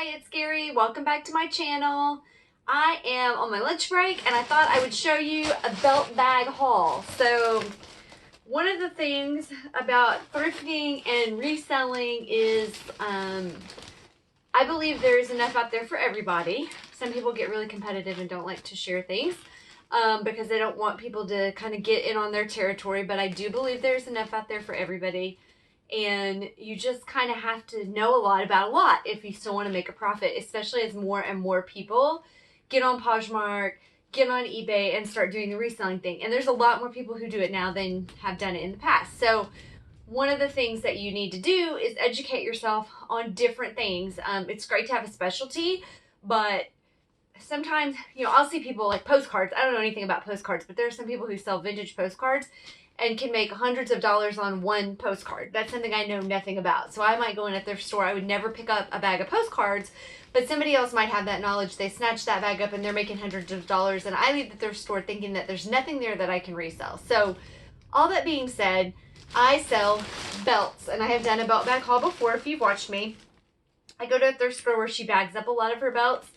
Hi, it's Gary. Welcome back to my channel. I am on my lunch break and I thought I would show you a belt bag haul. So one of the things about thrifting and reselling is I believe there is enough out there for everybody. Some people get really competitive and don't like to share things because they don't want people to kind of get in on their territory, but I do believe there's enough out there for everybody. And you just kind of have to know a lot about a lot if you still want to make a profit, especially as more and more people get on Poshmark, get on eBay, and start doing the reselling thing. And there's a lot more people who do it now than have done it in the past. So one of the things that you need to do is educate yourself on different things. It's great to have a specialty, but sometimes, I'll see people like postcards. I don't know anything about postcards, but there are some people who sell vintage postcards and can make hundreds of dollars on one postcard. That's something I know nothing about. So I might go in at their store. I would never pick up a bag of postcards, but somebody else might have that knowledge. They snatch that bag up and they're making hundreds of dollars, and I leave at their store thinking that there's nothing there that I can resell. So all that being said, I sell belts, and I have done a belt bag haul before if you've watched me. I go to a thrift store where she bags up a lot of her belts.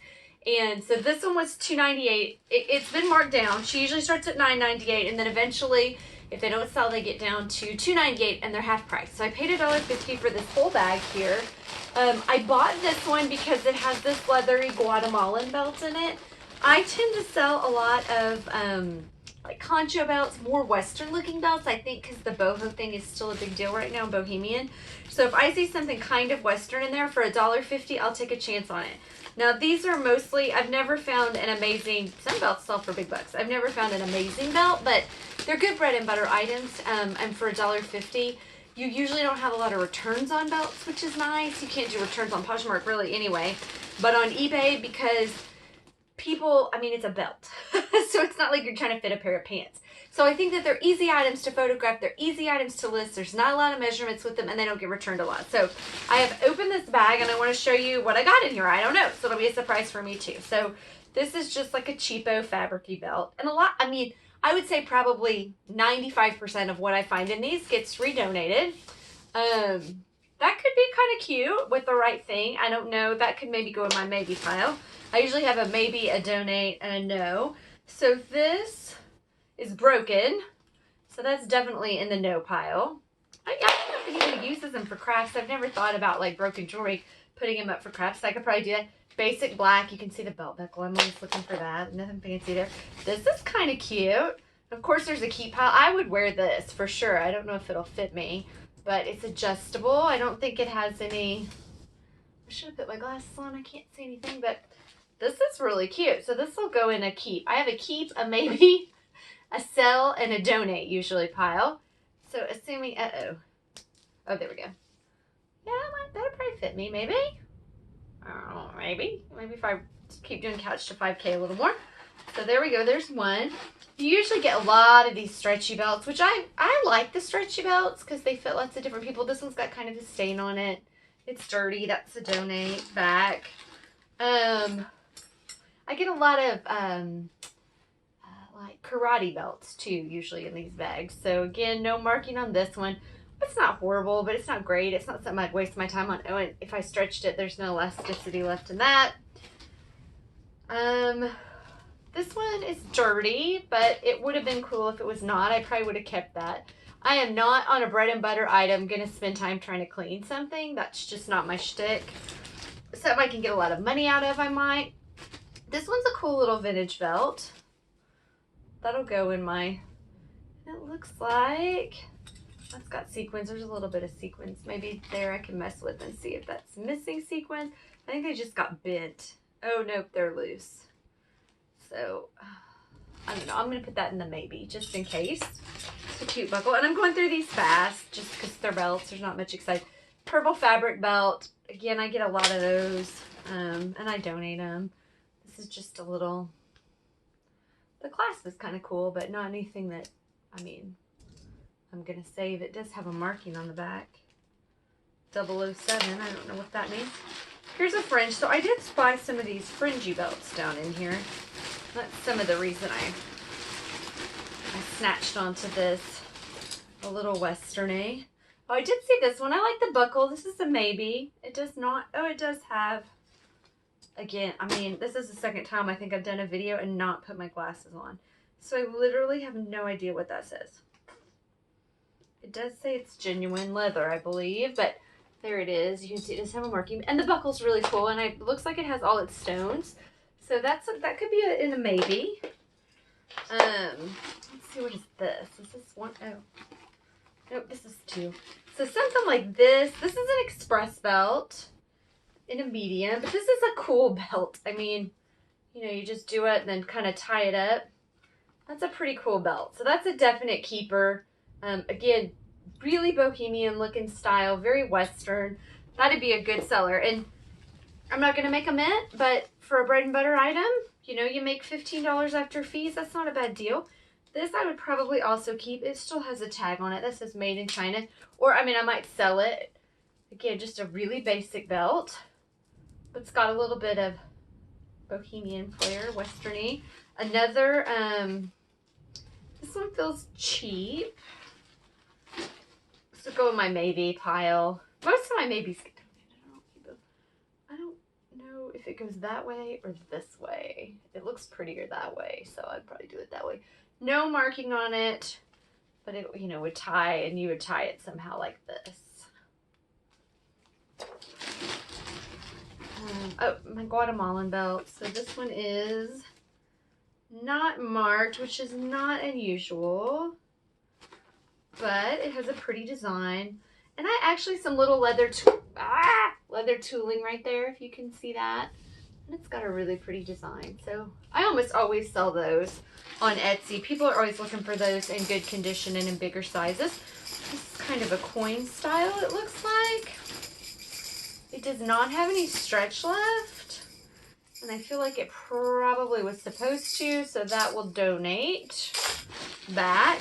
And so this one was $2.98. It's been marked down. She usually starts at $9.98, and then eventually, if they don't sell, they get down to $2.98, and they're half price. So I paid $1.50 for this whole bag here. I bought this one because it has this leathery Guatemalan belt in it. I tend to sell a lot of like concho belts, more Western looking belts, I think, because the boho thing is still a big deal right now, bohemian. So if I see something kind of Western in there for $1.50, I'll take a chance on it. Now these are mostly, I've never found an amazing, some belts sell for big bucks. I've never found an amazing belt, but they're good bread and butter items, and for $1.50. You usually don't have a lot of returns on belts, which is nice. You can't do returns on Poshmark really anyway, but on eBay, because people, I mean, it's a belt. So it's not like you're trying to fit a pair of pants. So I think that they're easy items to photograph. They're easy items to list. There's not a lot of measurements with them, and they don't get returned a lot. So I have opened this bag, and I want to show you what I got in here. I don't know. So it'll be a surprise for me too. So this is just like a cheapo fabric-y belt. And a lot, I mean, I would say probably 95% of what I find in these gets redonated. That could be kind of cute with the right thing. I don't know. That could maybe go in my maybe pile. I usually have a maybe, a donate, and a no. So this is broken. So that's definitely in the no pile. I don't know if anybody uses them for crafts. I've never thought about like broken jewelry, putting them up for crafts. I could probably do that. Basic black. You can see the belt buckle. I'm always looking for that. Nothing fancy there. This is kind of cute. Of course, there's a keep pile. I would wear this for sure. I don't know if it'll fit me, but it's adjustable. I don't think it has any... I should have put my glasses on. I can't see anything, but this is really cute. So this will go in a keep. I have a keep, a maybe, a sell, and a donate usually pile. So assuming, oh, there we go. Yeah, that'll probably fit me, maybe. Oh, maybe if I keep doing couch to 5K a little more. So there we go. There's one. You usually get a lot of these stretchy belts, which I like the stretchy belts because they fit lots of different people. This one's got kind of a stain on it. It's dirty. That's a donate back. I get a lot of like karate belts too, usually in these bags. So again, no marking on this one. It's not horrible, but it's not great. It's not something I'd waste my time on. Oh, and if I stretched it, there's no elasticity left in that. This one is dirty, but it would have been cool if it was not. I probably would have kept that. I am not on a bread and butter item going to spend time trying to clean something. That's just not my shtick. Something I can get a lot of money out of, I might. This one's a cool little vintage belt. That'll go in my, it looks like, that's got sequins. There's a little bit of sequins. Maybe there I can mess with and see if that's missing sequins. I think they just got bent. Oh, nope, they're loose. So, I don't know. I'm going to put that in the maybe, just in case. It's a cute buckle. And I'm going through these fast, just because they're belts. There's not much exciting. Purple fabric belt. Again, I get a lot of those, and I donate them. This is just a little... The clasp is kind of cool, but not anything that, I mean, I'm going to save. It does have a marking on the back. 007. I don't know what that means. Here's a fringe. So I did buy some of these fringy belts down in here. That's some of the reason I snatched onto this. A little western-y. Oh, I did see this one. I like the buckle. This is a maybe. It does not. Oh, it does have Again, I mean, this is the second time I think I've done a video and not put my glasses on. So I literally have no idea what that says. It does say it's genuine leather, I believe, but there it is. You can see it does have a marking. And the buckle's really cool, and it looks like it has all its stones. So that could be in a maybe. Let's see, what is this? Is this one? Oh. Nope, this is two. So something like this. This is an express belt in a medium, but this is a cool belt. I mean, you know, you just do it and then kind of tie it up. That's a pretty cool belt. So that's a definite keeper. Again, really bohemian looking style, very Western. That'd be a good seller. And I'm not going to make a mint, but for a bread and butter item, you know, you make $15 after fees. That's not a bad deal. This I would probably also keep. It still has a tag on it that says made in China. Or, I mean, I might sell it. Again, just a really basic belt. But it's got a little bit of bohemian flair, Western-y. Another, this one feels cheap. This would go in my maybe pile. Most of my maybes get donated. I don't know if it goes that way or this way. It looks prettier that way, so I'd probably do it that way. No marking on it, but it, you know, would tie, and you would tie it somehow like this. Oh, my Guatemalan belt. So this one is not marked, which is not unusual, but it has a pretty design. And I actually some little leather tooling right there, if you can see that. And it's got a really pretty design. So I almost always sell those on Etsy. People are always looking for those in good condition and in bigger sizes. This is kind of a coin style, it looks like. It does not have any stretch left, and I feel like it probably was supposed to, so that will donate back.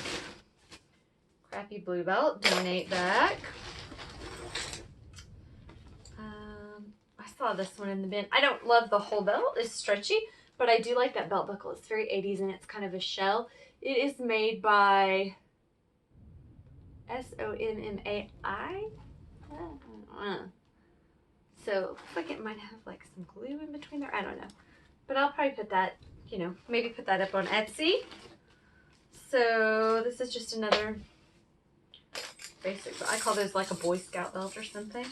Crappy blue belt, donate back. I saw this one in the bin. I don't love the whole belt. It's stretchy, but I do like that belt buckle. It's very 80s, and it's kind of a shell. It is made by Sommai. So it looks like it might have like some glue in between there. I don't know. But I'll probably put that, you know, maybe put that up on Etsy. So this is just another basic, I call those like a Boy Scout belt or something.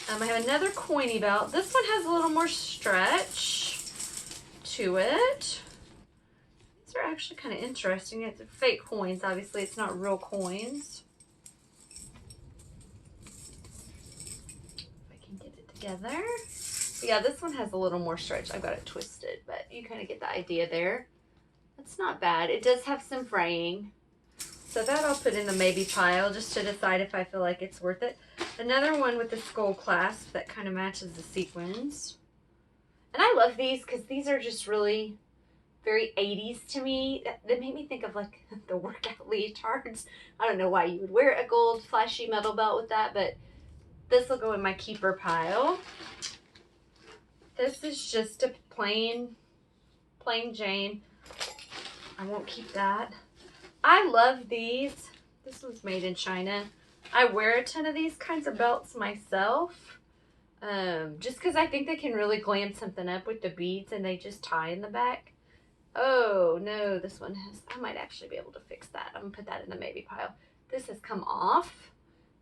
I have another coiny belt. This one has a little more stretch to it. These are actually kind of interesting. It's fake coins, obviously. It's not real coins. Together. But yeah, this one has a little more stretch. I've got it twisted, but you kind of get the idea there. It's not bad. It does have some fraying. So that I'll put in the maybe pile just to decide if I feel like it's worth it. Another one with the skull clasp that kind of matches the sequins. And I love these because these are just really very 80s to me. They make me think of like the workout leotards. I don't know why you would wear a gold flashy metal belt with that, but this will go in my keeper pile. This is just a plain Jane. I won't keep that. I love these. This one's made in China. I wear a ton of these kinds of belts myself. Just because I think they can really glam something up with the beads and they just tie in the back. Oh, no, this one has, I might actually be able to fix that. I'm going to put that in the maybe pile. This has come off.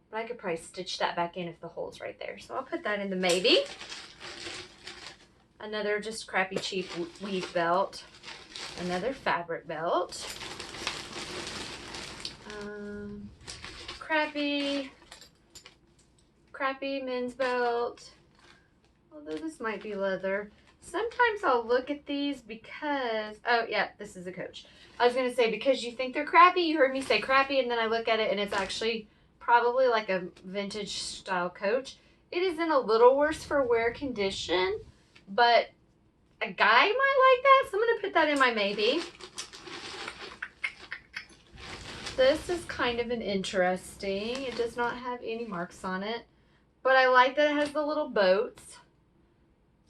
But I could probably stitch that back in if the hole's right there. So I'll put that in the maybe. Another just crappy cheap weave belt. Another fabric belt. Crappy men's belt. Although this might be leather. Sometimes I'll look at these because, oh yeah, this is a Coach. I was going to say because you think they're crappy. You heard me say crappy and then I look at it and it's actually probably like a vintage style Coach. It is in a little worse for wear condition, but a guy might like that, so I'm going to put that in my maybe. This is kind of an interesting, it does not have any marks on it, but I like that it has the little boats.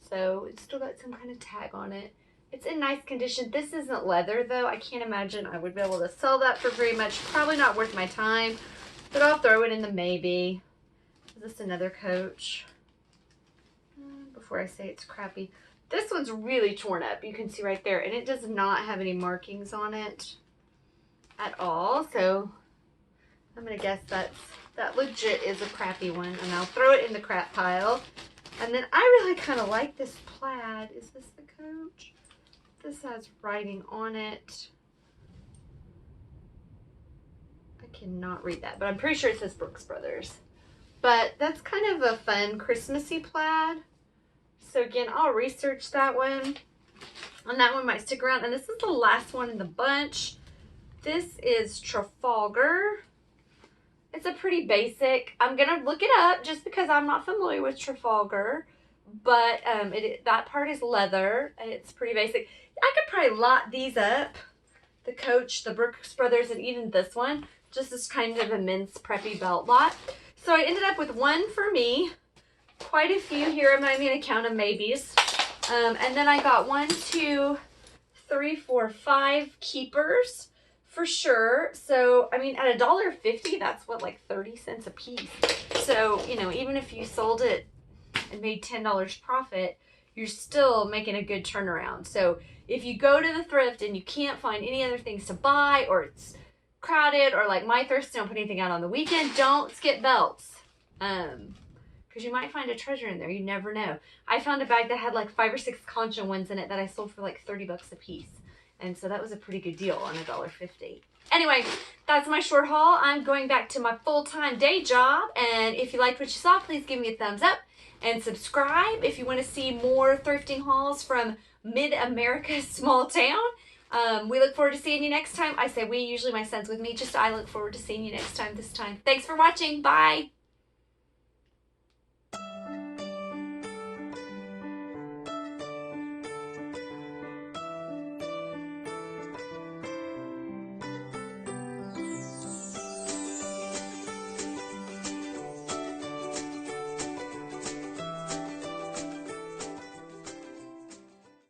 So it's still got some kind of tag on it. It's in nice condition. This isn't leather though. I can't imagine I would be able to sell that for very much. Probably not worth my time. But I'll throw it in the maybe. Is this another Coach? Before I say it's crappy. This one's really torn up. You can see right there. And it does not have any markings on it at all. So I'm going to guess that legit is a crappy one. And I'll throw it in the crap pile. And then I really kind of like this plaid. Is this the Coach? This has writing on it. I cannot read that, but I'm pretty sure it says Brooks Brothers. But that's kind of a fun Christmassy plaid. So again, I'll research that one. And that one might stick around. And this is the last one in the bunch. This is Trafalgar. It's a pretty basic. I'm going to look it up just because I'm not familiar with Trafalgar. But that part is leather. And it's pretty basic. I could probably lot these up. The Coach, the Brooks Brothers, and even this one. Just as kind of a men's preppy belt lot. So I ended up with one for me. Quite a few here. I'm not even going to count them maybes. And then I got 1, 2, 3, 4, 5 keepers for sure. So, I mean, at $1.50, that's what, like 30 cents a piece. So, you know, even if you sold it and made $10 profit, you're still making a good turnaround. So if you go to the thrift and you can't find any other things to buy, or it's crowded, or like my thrift don't put anything out on the weekend, don't skip belts. Because you might find a treasure in there. You never know. I found a bag that had like 5 or 6 concha ones in it that I sold for like 30 bucks a piece. And so that was a pretty good deal on $1.50. Anyway, that's my short haul. I'm going back to my full-time day job. And if you liked what you saw, please give me a thumbs up and subscribe if you want to see more thrifting hauls from mid-America's small town. We look forward to seeing you next time. I say we, usually my son's with me. Just I look forward to seeing you next time this time. Thanks for watching. Bye.